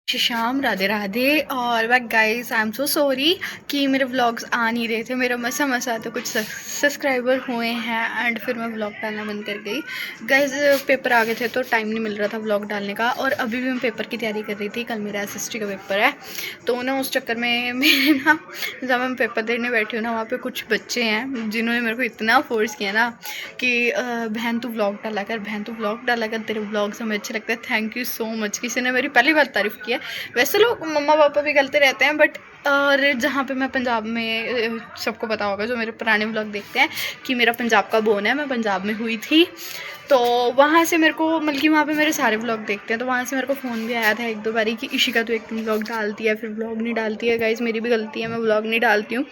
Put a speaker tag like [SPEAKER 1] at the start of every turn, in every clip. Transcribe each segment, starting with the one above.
[SPEAKER 1] शाम राधे राधे। और वह guys I am so sorry कि मेरे व्लॉग्स आ नहीं रहे थे। मेरा मसा तो कुछ सब्सक्राइबर हुए हैं एंड फिर मैं व्लॉग डालना बंद कर गई। गाइस पेपर आ गए थे तो टाइम नहीं मिल रहा था व्लॉग डालने का। और अभी भी मैं पेपर की तैयारी कर रही थी। कल मेरा एसएसटी का पेपर है तो ना उस चक्कर में मेरे ना जब मैं पेपर देने बैठी हूँ ना वहाँ पर कुछ बच्चे हैं जिन्होंने मेरे को इतना फोर्स किया ना कि बहन तू व्लॉग डाला कर, बहन तू व्लॉग डाला कर, तेरे व्लॉग्स हमें अच्छे लगते हैं। Thank you so much. किसी ने मेरी पहली बार तारीफ़ की है। वैसे लोग मम्मा पापा भी करते रहते हैं बट और जहाँ पे मैं पंजाब में, सबको पता होगा जो मेरे पुराने व्लॉग देखते हैं कि मेरा पंजाब का बोन है, मैं पंजाब में हुई थी। तो वहाँ से मेरे को मतलब कि वहाँ पे मेरे सारे व्लॉग देखते हैं तो वहाँ से मेरे को फ़ोन भी आया था एक दो बारी कि इशिका तो एक दिन व्लॉग डालती है फिर व्लॉग नहीं डालती है। गाइस मेरी भी गलती है, मैं व्लॉग नहीं डालती हूँ।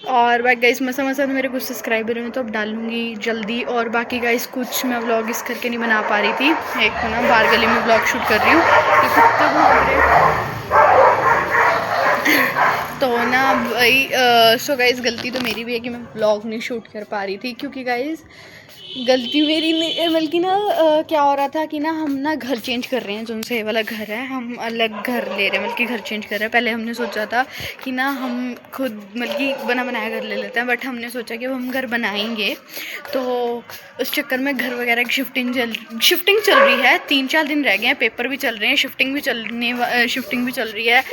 [SPEAKER 1] और बाकी गाइस मसा तो मेरे कुछ सब्सक्राइबर हैं तो अब डालूँगी जल्दी। और बाकी गाइस कुछ मैं व्लॉग इस करके नहीं बना पा रही थी। एक तो ना बाहर गली में व्लॉग शूट कर रही हूँ कि कुत्ते घूम रहे तो ना भाई सो गाइस गलती तो मेरी भी है कि मैं व्लॉग नहीं शूट कर पा रही थी क्योंकि गाइस गलती मेरी नहीं बल्कि ना क्या हो रहा था कि ना हम ना घर चेंज कर रहे हैं। जो से वाला घर है हम अलग घर ले रहे हैं, मतलब कि घर चेंज कर रहे हैं। पहले हमने सोचा था कि ना हम खुद मतलब कि बना बनाया घर ले लेते हैं बट हमने सोचा कि हम घर बनाएंगे तो उस चक्कर में घर वगैरह की शिफ्टिंग चल रही है। 3-4 दिन रह गए हैं, पेपर भी चल रहे हैं, शिफ्टिंग भी चल रही है।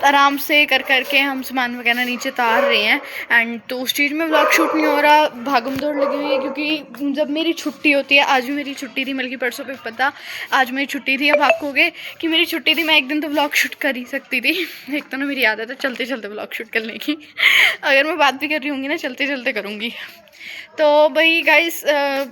[SPEAKER 1] आराम से कर करके हम सामान वगैरह नीचे तार रहे हैं एंड तो उस चीज़ में व्लॉग शूट नहीं हो रहा। भागम दौड़ लगी हुई है क्योंकि जब मेरी छुट्टी होती है, आज भी मेरी छुट्टी थी, बल्कि परसों पे पता आज मेरी छुट्टी थी। अब आपको हो गए कि मेरी छुट्टी थी, मैं एक दिन तो व्लॉग शूट कर ही सकती थी। एक तो ना मेरी आदत है चलते चलते व्लॉग शूट करने की। अगर मैं बात भी कर रही होंगी ना चलते चलते करूँगी। तो भाई गाइस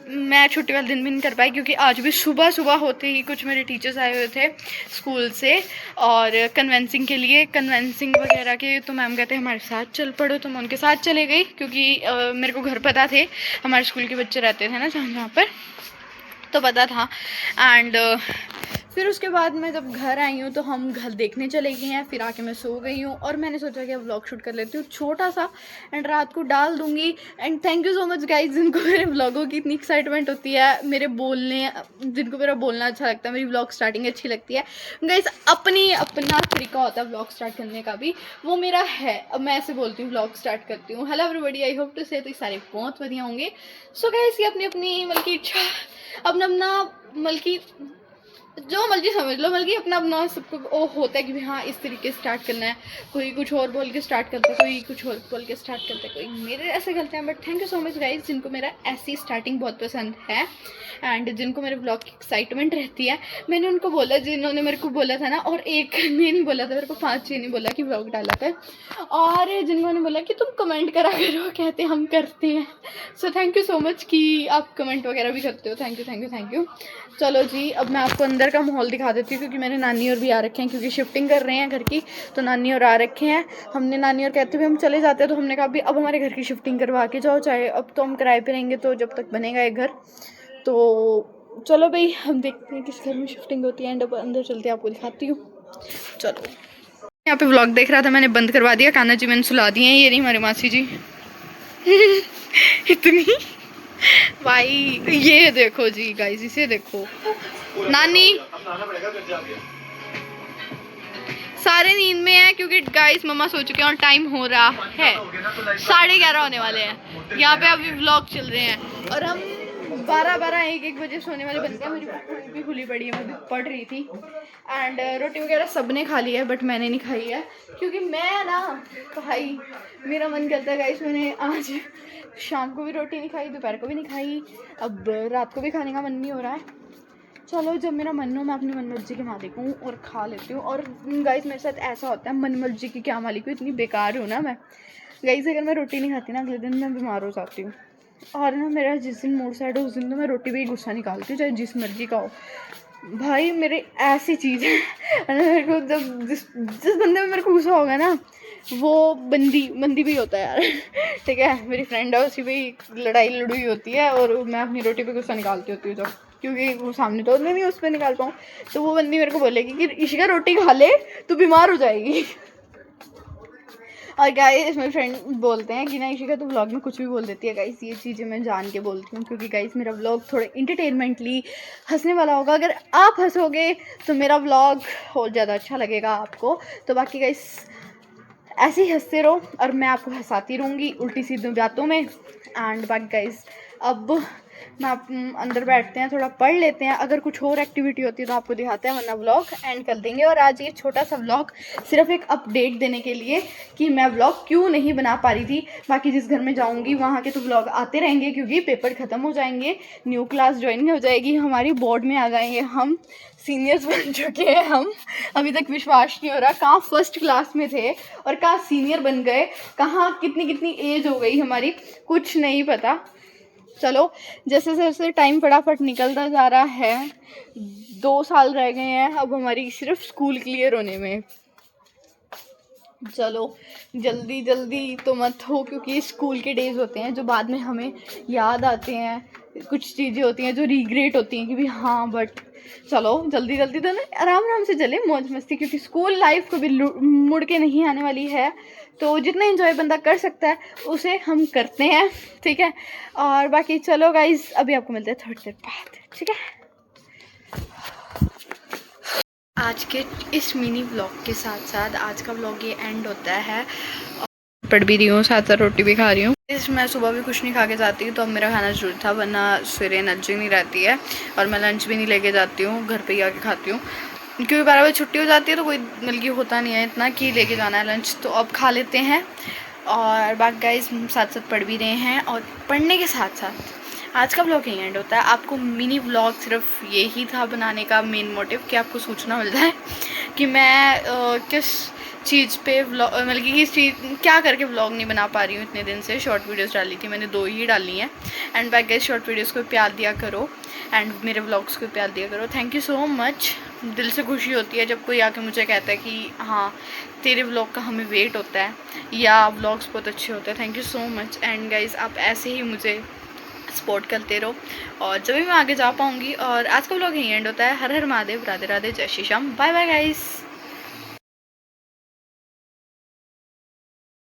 [SPEAKER 1] मैं छुट्टी वाले दिन भी नहीं कर पाई क्योंकि आज भी सुबह सुबह होते ही कुछ मेरे टीचर्स आए हुए थे स्कूल से और कन्वेंसिंग वगैरह के। तो मैम कहते हमारे साथ चल पड़ो, तो मैं उनके साथ चले गई क्योंकि मेरे को घर पता थे, हमारे स्कूल के बच्चे रहते थे ना जहाँ पर, तो पता था। एंड फिर उसके बाद मैं जब घर आई हूँ तो हम घर देखने चले गए हैं, फिर आके मैं सो गई हूँ और मैंने सोचा कि अब व्लॉग शूट कर लेती हूँ छोटा सा एंड रात को डाल दूँगी। And thank you so much guys जिनको मेरे व्लॉगों की इतनी एक्साइटमेंट होती है, जिनको मेरा बोलना अच्छा लगता है, मेरी व्लॉग स्टार्टिंग अच्छी लगती है। गाइज अपना तरीका होता है व्लॉग स्टार्ट करने का भी, वो मेरा है। अब मैं ऐसे बोलती हूँ व्लॉग स्टार्ट करती हूँ, hello everybody, I hope to say तो सारे बहुत बढ़िया होंगे। सो गाइज ये अपनी अपनी बल्कि इच्छा अपना बल्कि जो मर्जी समझ लो, बल्कि अपना सबको वो होता है कि हाँ इस तरीके से स्टार्ट करना है। कोई कुछ और बोल के स्टार्ट करता है, कोई कुछ और बोल के स्टार्ट करता है, कोई मेरे ऐसे करते हैं। But thank you so much guys जिनको मेरा ऐसी स्टार्टिंग बहुत पसंद है एंड जिनको मेरे ब्लॉग की एक्साइटमेंट रहती है। मैंने उनको बोला, जिन्होंने मेरे को बोला था ना, और एक ने नहीं बोला था मेरे को, 5-6 ने बोला कि ब्लॉग डाला था, और जिन्होंने बोला कि तुम कमेंट करा करो, कहते हम करते हैं। So thank you so much कि आप कमेंट वगैरह भी करते हो। Thank you. चलो जी अब मैं आपको अंदर का माहौल दिखा देती हूँ क्योंकि मेरे नानी और भी आ रखे हैं क्योंकि शिफ्टिंग कर रहे हैं घर की, तो नानी और आ रखे हैं। हमने नानी और कहते हुए हम चले जाते हैं तो हमने कहा भी अब हमारे घर की शिफ्टिंग करवा के जाओ, चाहे अब तो हम किराए पे रहेंगे तो जब तक बनेगा एक घर। तो चलो भाई हम देखते हैं किस घर में शिफ्टिंग होती है एंड अब अंदर चलते हैं, आपको दिखाती हूँ। चलो यहाँ पे व्लॉग देख रहा था, मैंने बंद करवा दिया, कान्हा जी मैंने सुला दिए हैं, ये नहीं हमारी मासी जी। इतनी भाई ये देखो जी गाइस, इसे देखो, नानी सारे नींद में है क्योंकि गाइस मम्मा सो चुके हैं और टाइम हो रहा है 11:30 होने वाले हैं। यहाँ पे अभी व्लॉग चल रहे हैं और हम 12-12 1-1 बजे सोने वाले बनते हैं। मेरी बुक भी खुली पड़ी है, मैं भी पढ़ रही थी एंड रोटी वगैरह सबने खा ली है बट मैंने नहीं खाई है क्योंकि मैं ना भाई मेरा मन करता है गाइस, मैंने आज शाम को भी रोटी नहीं खाई, दोपहर को भी नहीं खाई, अब रात को भी खाने का मन नहीं हो रहा है। चलो जब मेरा मन हो मैं अपनी मन मर्जी की मालिक हूँ और खा लेती हूँ। और गाइस मेरे साथ ऐसा होता है, मन मर्जी की क्या मालिक हूँ, इतनी बेकार हूँ ना मैं। गाइस अगर मैं रोटी नहीं खाती ना अगले दिन मैं बीमार हो जाती हूँ और ना मेरा जिस दिन मूड सेट हो उस दिन तो मैं रोटी पे ही गुस्सा निकालती हूँ, चाहे जिस मर्जी का हो। भाई मेरी ऐसी चीज़ है मेरे को जब जिस बंदे में मेरे को गुस्सा होगा ना वो बंदी भी होता है यार। ठीक है मेरी फ्रेंड है, उसी पे लड़ाई होती है और मैं अपनी रोटी पे गुस्सा निकालती होती हूँ जब, क्योंकि वो सामने तो नहीं उस पर निकाल पाऊँ तो वो बंदी मेरे को बोलेगी कि इशिका रोटी खा ले, तू बीमार हो जाएगी। और गाइस मेरे फ्रेंड बोलते हैं कि ना इशिका तो व्लॉग में कुछ भी बोल देती है। गाइस ये चीज़ें मैं जान के बोलती हूँ, क्योंकि गाइस मेरा व्लॉग थोड़ा इंटरटेनमेंटली हंसने वाला होगा। अगर आप हंसोगे तो मेरा व्लॉग और ज़्यादा अच्छा लगेगा आपको। तो बाकी गाइस ऐसे ही हंसते रहो और मैं आपको हंसाती रहूँगी उल्टी सीधी बातों में। एंड बाकी गाइस अब मैं आप अंदर बैठते हैं, थोड़ा पढ़ लेते हैं। अगर कुछ और एक्टिविटी होती है तो आपको दिखाते हैं, वरना व्लॉग एंड कर देंगे। और आज ये छोटा सा व्लॉग सिर्फ एक अपडेट देने के लिए कि मैं व्लॉग क्यों नहीं बना पा रही थी। बाकी जिस घर में जाऊंगी वहाँ के तो व्लॉग आते रहेंगे, क्योंकि पेपर ख़त्म हो जाएंगे, न्यू क्लास ज्वाइन हो जाएगी हमारी, बोर्ड में आ जाएंगे हम, सीनियर्स बन चुके हैं हम। अभी तक विश्वास नहीं हो रहा कहाँ फर्स्ट क्लास में थे और कहाँ सीनियर बन गए, कहाँ कितनी कितनी एज हो गई हमारी, कुछ नहीं पता। चलो जैसे जैसे टाइम फटाफट निकलता जा रहा है, 2 साल रह गए हैं अब हमारी सिर्फ स्कूल क्लियर होने में। चलो जल्दी जल्दी तो मत हो, क्योंकि स्कूल के डेज़ होते हैं जो बाद में हमें याद आते हैं। कुछ चीज़ें होती हैं जो रिग्रेट होती हैं कि भी हाँ, बट चलो जल्दी जल्दी तो ना, आराम आराम से चले, मौज मस्ती, क्योंकि स्कूल लाइफ कभी मुड़ के नहीं आने वाली है। तो जितना एंजॉय बंदा कर सकता है उसे हम करते हैं, ठीक है। और बाकी चलो गाइज अभी आपको मिलते हैं थोड़ी देर बाद, ठीक है। आज के इस मिनी व्लॉग के साथ साथ आज का व्लॉग ये एंड होता है। पढ़ भी रही हूँ, साथ साथ रोटी भी खा रही हूँ। मैं सुबह भी कुछ नहीं खा के जाती हूँ, तो अब मेरा खाना जरूर था, वरना सवेरे एनर्जी नहीं रहती है। और मैं लंच भी नहीं लेके जाती हूँ, घर पे ही आके खाती हूँ, क्योंकि 12 बजे छुट्टी हो जाती है तो कोई बल्कि होता नहीं है इतना कि लेके जाना है लंच। तो अब खा लेते हैं। और बाकी गाइस साथ साथ पढ़ भी रहे हैं, और पढ़ने के साथ साथ आज का व्लॉग यही एंड होता है। आपको मिनी व्लॉग सिर्फ यही था बनाने का मेन मोटिव, कि आपको सूचना मिल जाए कि मैं किस चीज़ पे व्लॉग, मतलब कि किस चीज़ क्या करके व्लॉग नहीं बना पा रही हूँ इतने दिन से। शॉर्ट वीडियोस डाली थी मैंने, 2 ही डाली हैं। And back guys short videos को प्यार दिया करो एंड मेरे व्लॉग्स को प्यार दिया करो। Thank you so much. दिल से खुशी होती है जब कोई आके मुझे कहता है कि हाँ तेरे व्लॉग का हमें वेट होता है, या व्लॉग्स बहुत अच्छे होते हैं। Thank you so much. And guys आप ऐसे ही मुझे सपोर्ट करते रहो, और जब भी मैं आगे जा पाऊँगी। और आज का व्लॉग यही एंड होता है। हर हर महादेव, राधे राधे, जय Shri Shyam, bye bye guys.